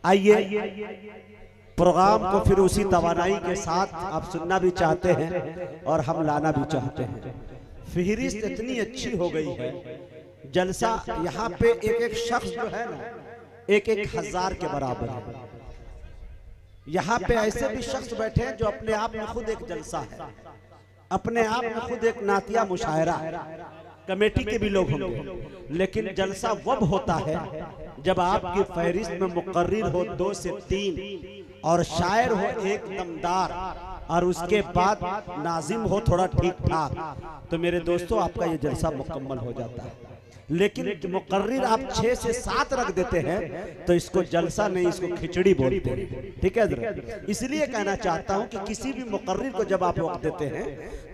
आइए प्रोग्राम को फिर उसी तवानाई के साथ आप सुनना भी चाहते हैं और हम लाना भी चाहते हैं। फहरिस्त इतनी अच्छी हो गई है, जलसा यहाँ पे एक एक शख्स जो है ना 1,000 के बराबर है। यहाँ पे ऐसे भी शख्स बैठे हैं जो अपने आप में खुद एक जलसा है, अपने आप में खुद एक नातिया मुशायरा है। कमेटी के भी लोग होंगे, लेकिन जलसा वब होता है जब आपकी फहरिस्त में मुकर्रिर हो 2 से 3 और शायर हो एक दमदार और उसके बाद नाजिम हो थोड़ा ठीक ठाक, तो मेरे दोस्तों आपका ये जलसा मुकम्मल हो जाता है। लेकिन मुकर्रिर आप 6 से 7 रख देते हैं तो इसको जलसा नहीं, इसको खिचड़ी बोलते हैं। ठीक है जरा, इसलिए कहना चाहता हूं कि किसी भी मुकर्रिर को जब आप वक्त देते हैं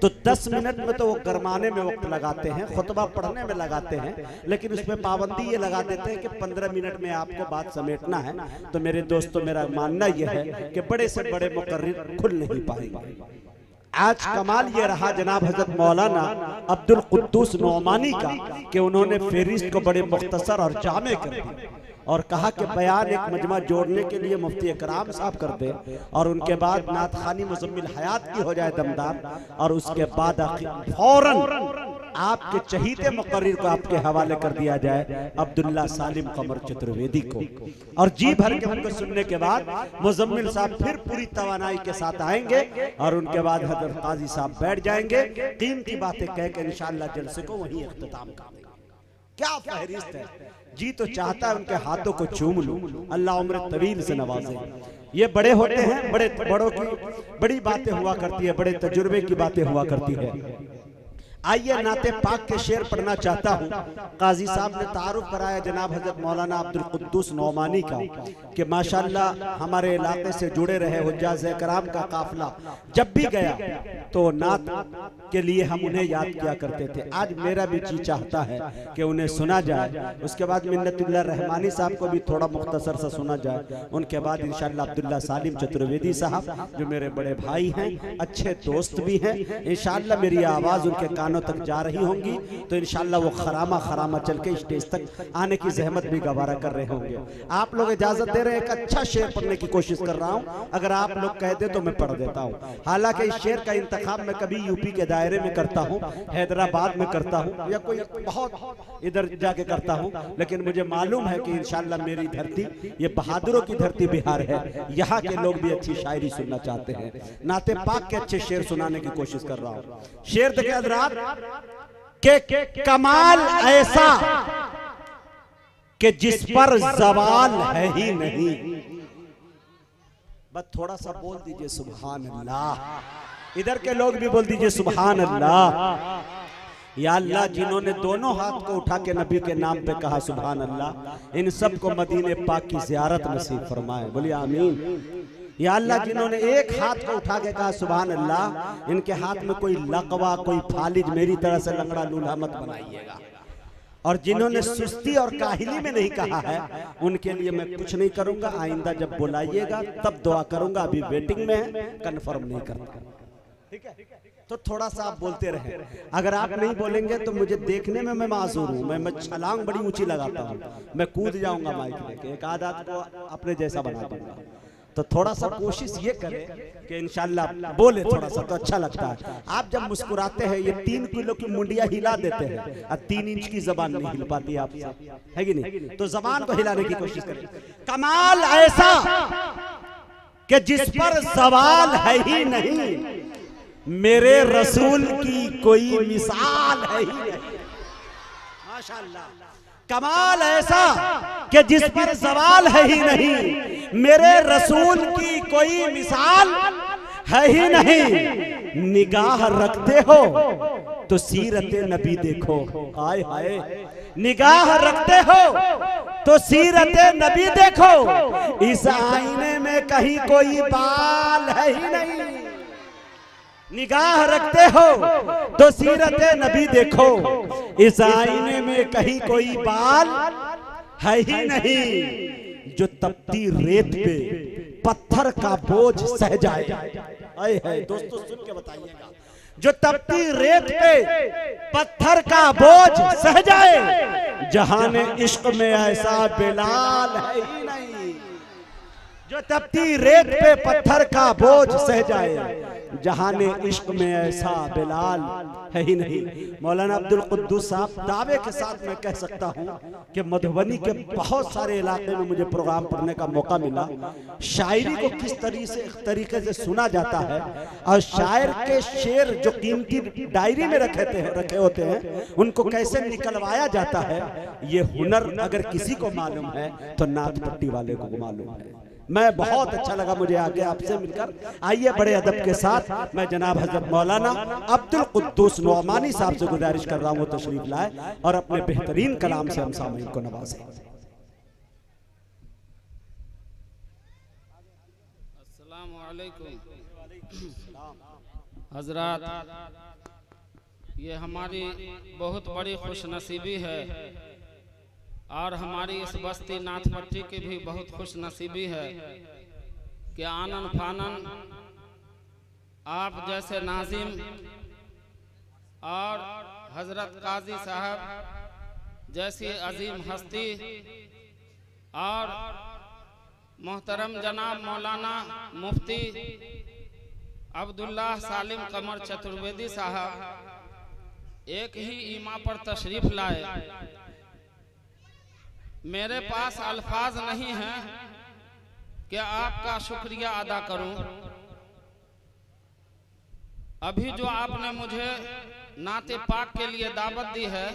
तो 10 मिनट में तो वो गरमाने में वक्त लगाते हैं, खुतबा पढ़ने में लगाते हैं, लेकिन उसमें पाबंदी ये लगा देते हैं कि 15 मिनट में आपको बात समेटना है। तो मेरे दोस्तों मेरा मानना यह है कि बड़े से बड़े मुकर्रिर खुल नहीं पाएंगे। आज कमाल ये रहा जनाब हजरत मौलाना अब्दुल कुद्दूस नौमानी का कि उन्होंने फहरिस्त को बड़े मुख्तसर और जामे कर दिया और कहा कि बयान एक मजमा जोड़ने के लिए मुफ्ती इकराम साहब कर दे और उनके बाद नात खानी मुजम्मिल हयात की हो जाए दमदार, और उसके बाद फौरन आपके चहीते मुकर्रिर को आपके हवाले कर दिया जाए अब्दुल्ला सालिम कमर चतुर्वेदी को, और जी भर के उनको सुनने के बाद मुजम्मिल साहब फिर पूरी तवानाई के साथ आएंगे और उनके बाद हजरत काजी साहब बैठ जाएंगे, कीमती बातें कह के इंशाअल्लाह जलसे को वहीं इख्तिताम कर देंगे। क्या फहरिस्त है जी, तो चाहता है उनके हाथों को चूम लूं, अल्लाह उम्र तवील से नवाजे। ये बड़े होते हैं, बड़ों की बड़ी बातें हुआ करती है, बड़े तजुर्बे की बातें हुआ करती है। आइए नाते पाक के शेर पढ़ना चाहता हूँ। काजी साहब ने तारुफ कराया जनाब हजरत मौलाना अब्दुल कुद्दूस नौमानी का कि माशाअल्लाह हमारे इलाके से जुड़े रहे हुज्जाज कराम का काफिला जब भी गया तो नात के लिए हम उन्हें याद किया करते थे। आज मेरा भी जी चाहता है कि उन्हें सुना जाए, उसके बाद मिन्नतुल्लाह रहमानी साहब को भी थोड़ा मुख्तसर सा सुना जाए, उनके बाद इंशाअल्लाह अब्दुल्ला सालिम चतुर्वेदी साहब जो मेरे बड़े भाई हैं, अच्छे दोस्त भी हैं, इंशाअल्लाह मेरी आवाज़ उनके कानों तक जा रही होंगी तो इंशाअल्लाह वो खरामा चल के स्टेज तक आने की जहमत भी गवारा कर रहे होंगे। आप लोग इजाजत दे रहे हैं, एक अच्छा शेर पढ़ने की कोशिश कर रहा हूं, अगर आप लोग कह दे तो मैं पढ़ देता हूं। हालांकि इस शेर का इंतखाब मैं कभी यूपी के दायरे में करता हूं, हैदराबाद में करता हूं या कोई बहुत इधर जाके करता हूं, लेकिन मुझे मालूम है कि इंशाअल्लाह मेरी धरती ये बहादुरों की धरती बिहार है, यहाँ के लोग भी अच्छी शायरी सुनना चाहते हैं। नाते पाक के अच्छे शेर सुनाने की कोशिश कर रहा हूं। शेर देखे हजरात के कमाल ऐसा कि जिस पर जवाल है ही नहीं। बस थोड़ा सा बोल दीजिए सुभान अल्लाह, इधर के लोग भी बोल दीजिए सुभान अल्लाह। या अल्लाह जिन्होंने दोनों हाथ को उठा के नबी के नाम पे कहा सुभान अल्लाह, इन सब को मदीने पाक की ज़ियारत नसीब फरमाए, बोलिए आमीन। या अल्लाह जिन्होंने एक हाथ को उठा के कहा सुभान अल्लाह, इनके हाथ में कोई लकवा कोई फालिज मेरी तरह से लंगड़ा लूल्हा मत बनाइएगा। और जिन्होंने सुस्ती और काहिली में नहीं कहा है उनके लिए मैं कुछ नहीं करूंगा, आइंदा जब बुलाइएगा तब दुआ करूंगा, अभी वेटिंग में है, कंफर्म नहीं करना। ठीक है, तो थोड़ा सा आप बोलते रहे, अगर आप नहीं बोलेंगे तो मुझे देखने में मैं माजूर हूँ, मैं छलांग बड़ी ऊंची लगाता हूँ, मैं कूद जाऊंगा माइक लेके, एक आदत को अपने जैसा बना दूंगा। तो थोड़ा सा कोशिश ये करें कि इंशाअल्लाह बोले थोड़ा सा तो अच्छा लगता है। आप जब मुस्कुराते हैं ये 3 किलो की मुंडिया हिला देते हैं और 3 इंच की जबान नहीं हिल पाती आपसे, है कि नहीं? तो जबान को हिलाने की कोशिश करें। कमाल ऐसा कि जिस पर सवाल है ही नहीं, मेरे रसूल की कोई मिसाल है ही नहीं। माशाअल्लाह, कमाल ऐसा कि जिस पर सवाल है ही नहीं, मेरे रसूल की कोई मिसाल है ही नहीं। निगाह रखते हो तो सीरत नबी देखो, हाय हाय, निगाह रखते हो तो सीरत नबी देखो, इस आईने में कहीं कोई बाल है ही नहीं। निगाह रखते हो तो सीरत नबी देखो, इस आईने में कहीं कोई बाल है ही नहीं। जो तपती रेत पे पत्थर का बोझ सह जाए, आए है दोस्तों सुन के बताइएगा, जो तपती रेत पे पत्थर का बोझ सह जाए, जहाने इश्क में ऐसा बेलाल है ही नहीं। जो तपती रेत पे पत्थर का बोझ सह जाए, जहाने इश्क में ऐसा बिलाल है ही नहीं। मौलाना अब्दुल कुद्दूस साहब दावे के साथ मैं कह सकता हूँ कि मधुबनी के बहुत सारे इलाके में मुझे प्रोग्राम पढ़ने का मौका मिला। शायरी को किस तरीके से सुना जाता है और शायर के शेर जो कीमती डायरी में रखे होते हैं उनको कैसे निकलवाया जाता है, ये हुनर अगर किसी को मालूम है तो नाथ पट्टी वाले को मालूम है। मैं बहुत अच्छा लगा मुझे आके आपसे मिलकर। आइए बड़े अदब के साथ मैं जनाब हजरत मौलाना अब्दुल कुद्दूस नोमानी साहब से गुजारिश कर रहा हूँ वो तशरीफ लाए और अपने बेहतरीन कलाम से हम सामईन को नवाजें। अस्सलामु अलैकुम हजरात, ये हमारी बहुत बड़ी खुशनसीबी है और हमारी इस बस्ती नाथपट्टी की भी बहुत खुश नसीबी है कि आनन फानन आप जैसे नाजिम और हजरत काजी साहब जैसी अजीम हस्ती और मोहतरम जनाब मौलाना मुफ्ती अब्दुल्लाह सालिम कमर चतुर्वेदी साहब एक ही ईमा पर तशरीफ लाए। मेरे पास अल्फाज नहीं हैं कि आपका शुक्रिया अदा करूं। अभी जो आपने मुझे नाते पाक के लिए दावत दी है,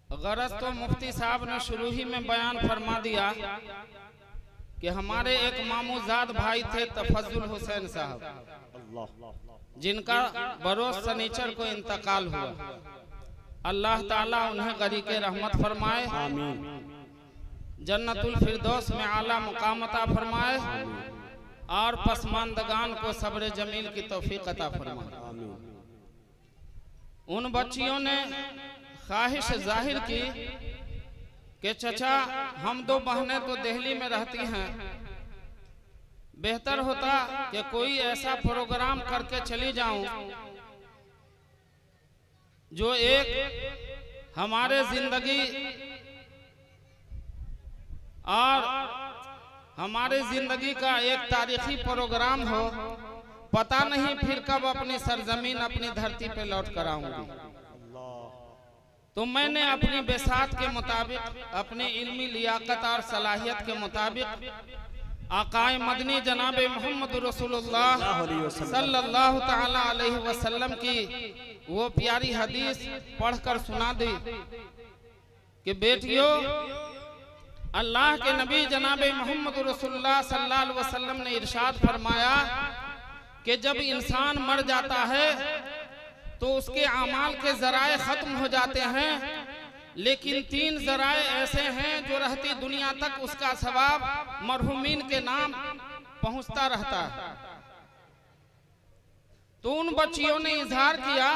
गरज तो मुफ्ती साहब ने शुरू ही में बयान फरमा दिया कि हमारे एक मामूजाद भाई थे तफजुल हुसैन साहब, जिनका बरोज सनीचर को इंतकाल हुआ। अल्लाह ताला उन्हें गरीके रहमत फरमाए, जन्नतुल फिरदौस में आला मुकाम अता फरमाए और पसमानदगान को सब्र जमील की तौफीक अता फरमाए। उन बच्चियों ने ख्वाहिश जाहिर की कि चचा हम दो बहनें तो दिल्ली में रहती हैं, बेहतर होता कि कोई ऐसा प्रोग्राम करके चली जाऊं जो एक हमारे जिंदगी और हमारे जिंदगी का एक तारीखी प्रोग्राम हो। पता नहीं फिर कब अपनी सरजमीन अपनी धरती पे लौट कर आऊंगी। तो मैंने अपनी बेसात के मुताबिक, अपनी इल्मी लियाकत और सलाहियत के मुताबिक आकाए मदनी जनाब मोहम्मद रसूलुल्लाह सल्लल्लाहु ताला अलैहि वसल्लम की वो प्यारी हदीस पढ़कर सुना दी कि बेटियों, अल्लाह के नबी जनाब मोहम्मद रसूलुल्लाह सल्लल्लाहु अलैहि वसल्लम ने इरशाद फरमाया कि जब इंसान मर जाता है तो उसके अमाल के जराए खत्म हो जाते हैं, लेकिन 3 जराए ऐसे हैं जो रहती दुनिया तक उसका सवाब मरहुमीन के नाम पहुंचता रहता है। तो उन बच्चियों ने इजहार किया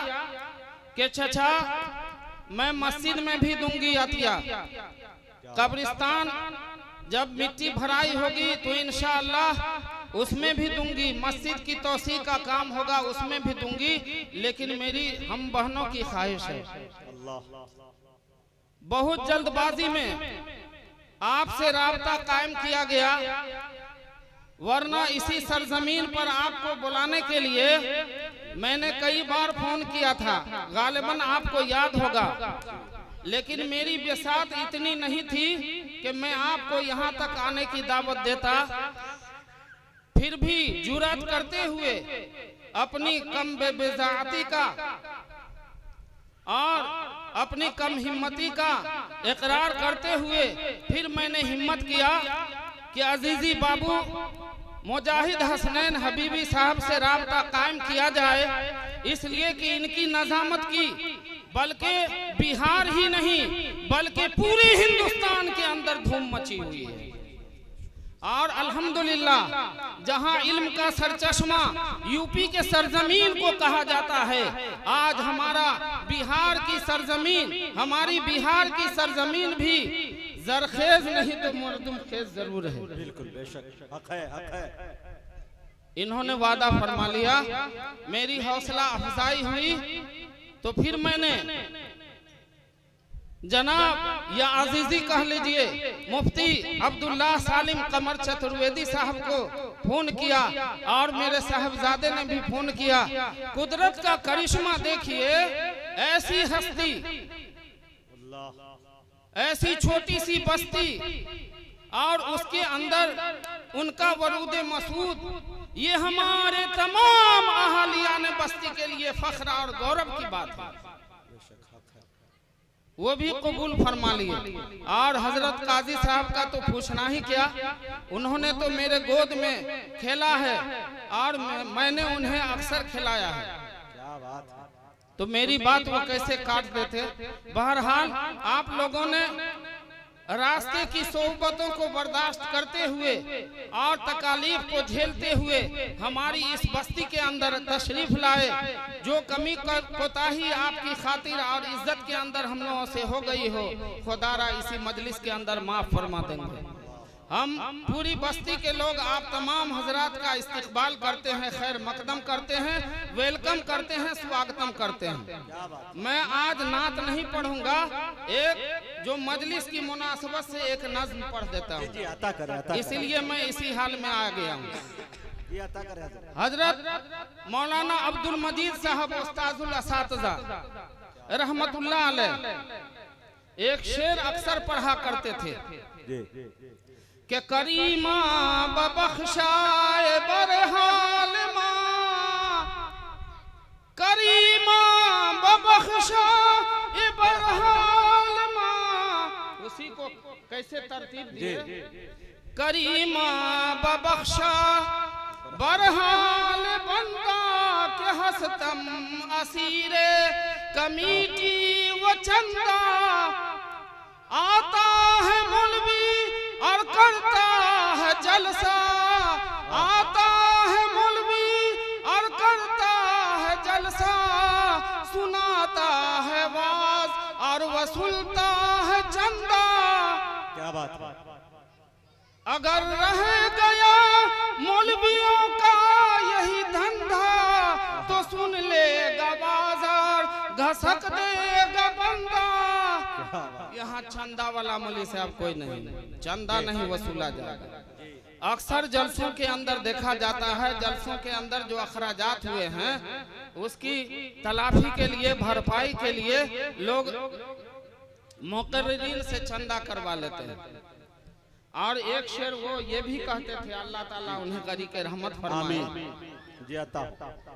कि चचा मैं मस्जिद में भी दूंगी अतिया, कब्रिस्तान जब मिट्टी भराई होगी तो इंशाअल्लाह उसमें भी दूंगी, मस्जिद की तोसी का काम होगा उसमें भी दूंगी, लेकिन मेरी हम बहनों की ख्वाहिश है। बहुत जल्दबाजी में आपसे राब्ता कायम किया गया, वरना इसी सरजमीन पर आपको बुलाने के लिए मैंने कई बार फोन किया था, गालिबन आपको याद होगा, लेकिन मेरी बेसात इतनी नहीं थी कि मैं आपको यहाँ तक आने की दावत देता। फिर भी जुर्रत करते हुए अपनी कम बेजाती का और अपनी कम हिम्मती का इकरार करते हुए फिर मैंने हिम्मत किया कि अजीजी बाबू मुजाहिद हसनैन हबीबी साहब से राब्ता कायम किया जाए, इसलिए कि इनकी नजामत की बल्कि बिहार ही नहीं बल्कि पूरे हिंदुस्तान के अंदर धूम मची हुई है। और अल्हम्दुलिल्लाह जहां इल्म का सरचश्मा यूपी के सरजमीन को कहा जाता है, आज हमारा बिहार की सरजमीन, हमारी बिहार की सरजमीन भी जरखेज नहीं तो मर्दुम खेज जरूर है। बिल्कुल बेशक, हक है, हक है। इन्होंने वादा फरमा लिया, मेरी हौसला अफजाई हुई, तो फिर मैंने जनाब या अजीजी कह लीजिए मुफ्ती अब्दुल्ला सालिम कमर चतुर्वेदी साहब को फोन किया और मेरे साहबजादे ने भी फोन किया। कुदरत का करिश्मा देखिए, ऐसी हस्ती, ऐसी छोटी सी बस्ती और उसके अंदर उनका वरूद मसूद, ये हमारे तमाम अहालियान बस्ती के लिए फख्र और गौरव की बात है। वो भी कबूल फरमा लिए। और हजरत काजी साहब का तो पूछना ही क्या, उन्होंने तो मेरे गोद में खेला है और मैंने उन्हें अक्सर खिलाया है। क्या बात है। तो मेरी बात वो कैसे काट देते। बहरहाल आप लोगों ने रास्ते की सोबतों को बर्दाश्त करते हुए और तकालीफ को झेलते हुए हमारी इस बस्ती के अंदर तशरीफ लाए। जो कमी कोताही आपकी खातिर और इज्जत के अंदर हम लोगों से हो गई हो, खुदारा इसी मजलिस के अंदर माफ फरमा देंगे। हम पूरी बस्ती के लोग आप तमाम हजरात का इस्तकबाल करते हैं, खैर मकदम करते हैं, वेलकम करते हैं, स्वागतम करते हैं। मैं आज नात नहीं पढ़ूंगा, एक जो मजलिस की मुनासबत से एक नज्म पढ़ देता हूँ, इसलिए मैं इसी हाल में आ गया हूँ। हजरत मौलाना अब्दुल मजीद साहब उस्ताजुल असातिज़ा रहमतुल्लाह अलैह एक शेर अक्सर पढ़ा करते थे कि करीमा बबख्शाए बरहाल माँ, करीमा बबख्शाए बरहाल माँ। उसी को कैसे तरतीब दिए, करीमा बबख्शा बरहाल बंदा के हस्तम असीरे कमीटी व चंदा। आता है मौलवी और करता है जलसा, आता है मौलवी और करता है जलसा, सुनाता है वाज और वसूलता है चंदा। क्या बात है। अगर रह गया मौलवियों का यही धंधा, तो सुन लेगा बाजार घसक देगा बंदा। यहाँ चंदा वाला मौलवी साहब कोई नहीं, चंदा नहीं वसूला जाएगा। अक्सर जलसों के अंदर देखा जाता है, जलसों के अंदर जो अखराजात हुए हैं उसकी तलाफी के लिए, भरपाई के लिए लोग मुकर्रिरीन से चंदा करवा लेते हैं। और एक शेर वो ये भी कहते थे, अल्लाह ताला उन्हें करी के रहमत फरमाए।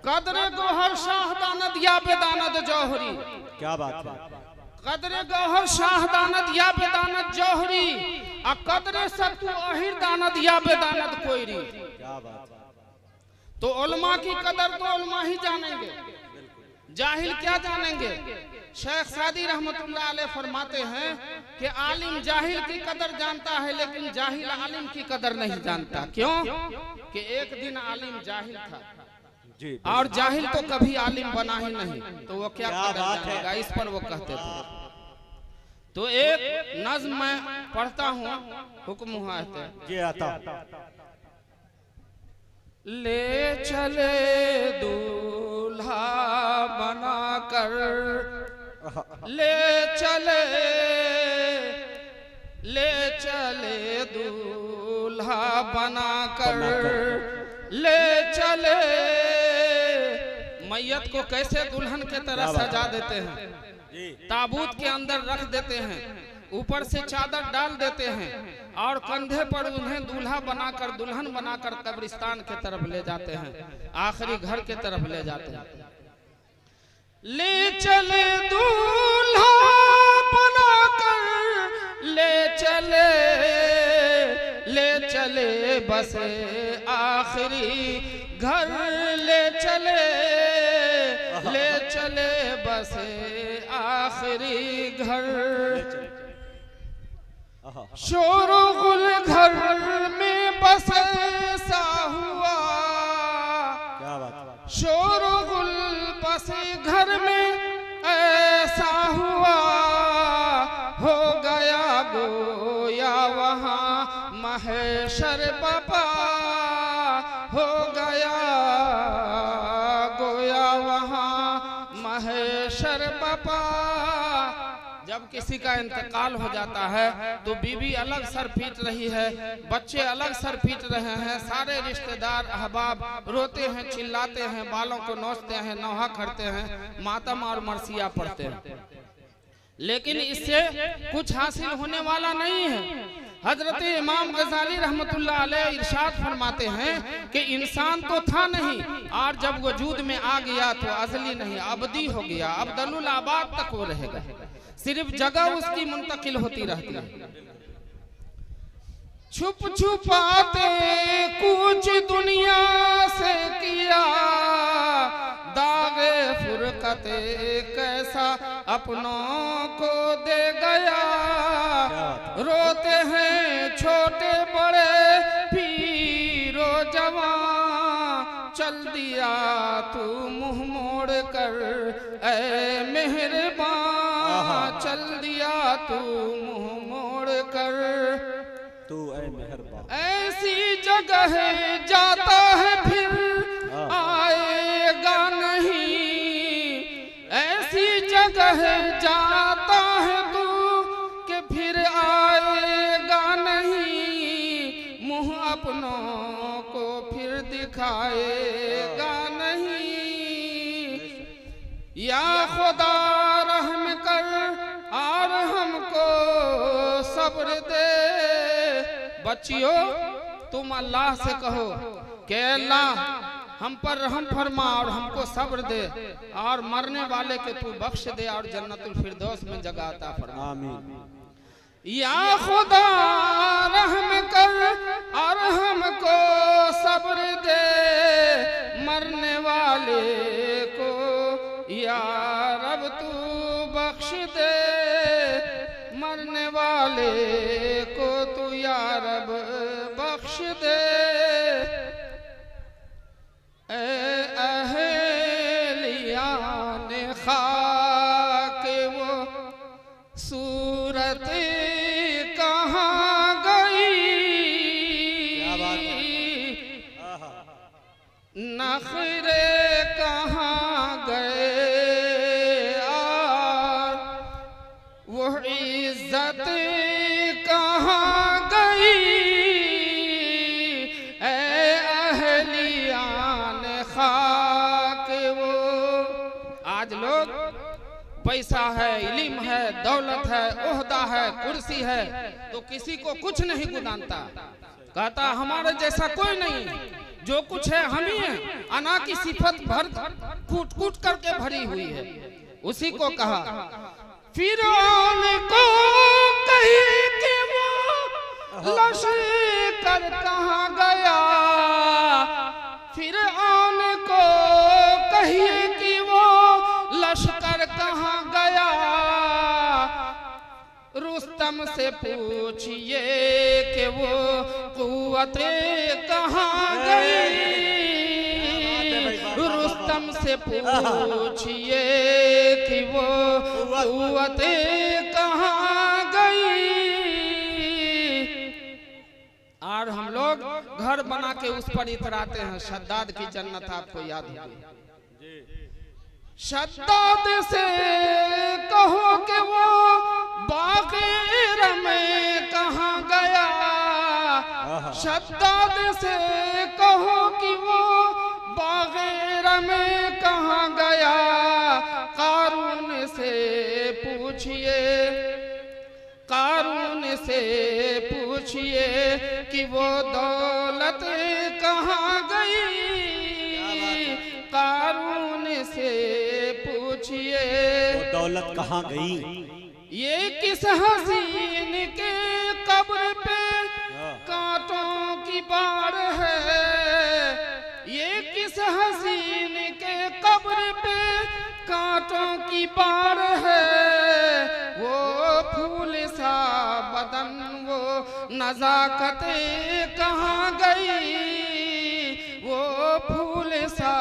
कदरे गोहर शाहदानत या बेदानत जौहरी। क्या बात है। कदरे गौहर शाहदानत या बेदानत जौहरी, और कदरे सत्तू अहिर दानत या बेदानत कोयरी। क्या बात है। तो उलमा की कदर तो उलमा ही जानेंगे, जाहिल क्या जानेंगे। शेख सादी रहमतुल्लाह अलैह फरमाते हैं कि आलिम जाहिल की कदर जानता है, लेकिन जाहिल आलिम की कदर नहीं जानता। क्यों? कि एक दिन आलिम जाहिल था और जाहिल तो कभी आलिम बना ही नहीं, तो वो क्या कदर जानेगा, इस पर वो कहते थे। तो एक नज्म मैं पढ़ता हूँ, हुक्म हुआ है। ले चले दूल्हा बनाकर, ले चले, ले चले दूल्हा बनाकर, ले चले। मैयत को कैसे दुल्हन के तरह सजा देते हैं, ताबूत के अंदर रख देते हैं, ऊपर से चादर डाल देते हैं और कंधे पर उन्हें दूल्हा बनाकर, दुल्हन बनाकर कब्रिस्तान के तरफ ले जाते हैं, आखिरी घर के तरफ ले जाते हैं। ले चले दूल्हा बनाकर, ले चले, ले चले बसे आखिरी घर, ले चले, ले चले बसे आखिरी घर। शोरगुल घर में बस ऐसा हुआ, क्या बात। शोरगुल बस घर में ऐसा हुआ, हो गया गोया वहाँ महेशर बाबा, हो गया गोया वहाँ महेशर बाबा। जब किसी का इंतकाल हो जाता है तो बीवी अलग सर पीट रही है, बच्चे अलग सर पीट रहे हैं, सारे रिश्तेदार अहबाब रोते हैं, चिल्लाते हैं, बालों को नोचते हैं, नौहा करते हैं, मातम और मरसिया पढ़ते हैं, लेकिन इससे कुछ हासिल होने वाला नहीं है। हजरत इमाम गजाली रहमतुल्लाह अलैह इरशाद फरमाते हैं कि इंसान तो था नहीं और जब वजूद में आ गया तो अजली नहीं अबदी हो गया, अब्दुल आबाद तक वो रहेगा, सिर्फ जगह उसकी मुंतकिल होती रहती है। छुप छुपाते कुछ दुनिया से किया, दागे फुरकते कैसा अपनों को दे गया, रोते हैं छोटे बड़े पीरो जवान, चल दिया तू मुंह मोड़ कर ऐ मेहरबान, चल दिया तू मुंह मोड़ कर तू ऐ मेहरबान। ऐसी जगह जाता है फिर आएगा नहीं, ऐसी जगह जाता है तू कि फिर आएगा नहीं, मुंह अपनों को फिर दिखाएगा नहीं। या खुदा रहम कर और हमको सब्र दे। बच्चियों तुम अल्लाह से कहो कि अल्लाह हम पर रहम फरमा और हमको सब्र दे और मरने वाले के तू बख्श दे और जन्नतुल फिरदौस में जगह अता फरमा। आमीन। या खुदा रहम कर और हमको सब्र दे, मरने वाले को या रब तू बख्श दे, मरने वाले को तू या रब बख्श दे। अहलिया ने खाक वो सूरत कहाँ गई, नखरे कहाँ गए और वो इज्जत कहाँ गई, ऐ अहलियान खाक वो। आज लोग पैसा है, इल्म है, दौलत है, ओहदा है, कुर्सी है तो किसी को कुछ नहीं गुदानता, कहता हमारे जैसा कोई नहीं, जो कुछ है हम ही हैं, अना की सिफत भर कूट कूट करके भरी हुई है। उसी को कहा फिरौन को कही कि वो लश्कर कहाँ गया, फिरौन को कही कि वो लश्कर कहाँ गया, रुस्तम से पूछिए कि वो कुव्वतें कहाँ गई, रुस्तम से पूछिए कि वो कुव्वतें कहाँ गई। और हम लोग घर बना के उस पर इतराते हैं, शद्दाद की जन्नत आपको याद होगी। शद्दाद से कहो कि वो बाग़ीर में कहाँ गया, शद्दाद से कहो कि वो बाग़ीर में कहाँ गया, कारून से पूछिए, कारून से पूछिए कि वो दौलत कहाँ गई, कारून से पूछिए वो दौलत कहाँ गई। ये किस हसीन के कब्र पे कांटों की बाढ़ है, ये किस हसीन के कब्र पे कांटों की बाढ़ है, वो फूल सा बदन वो नज़ाकतें कहाँ गई, वो फूल सा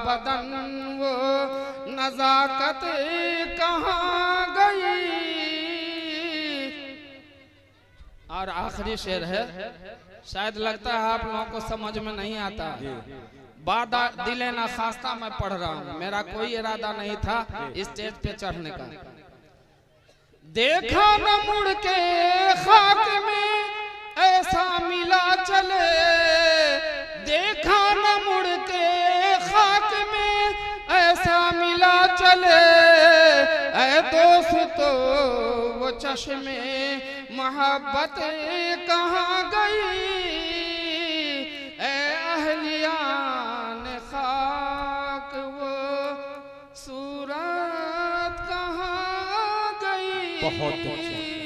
बदन वो नज़ाकतें कहाँ गई। और आखिरी शेर है, शायद लगता है आप लोगों को समझ में नहीं आता, बादा दिले ना खास्ता मैं पढ़ रहा हूँ, मेरा कोई इरादा नहीं था स्टेज पे चढ़ने का। देखा न मुड़ के खाक में ऐसा मिला चले, देखा न मुड़ के खाक में ऐसा मिला चले। ऐ दोस्तों वो चश्मे मोहब्बत कहाँ गई, ऐ अहलियान खाक वो सूरत कहाँ गई। बहुत अच्छा।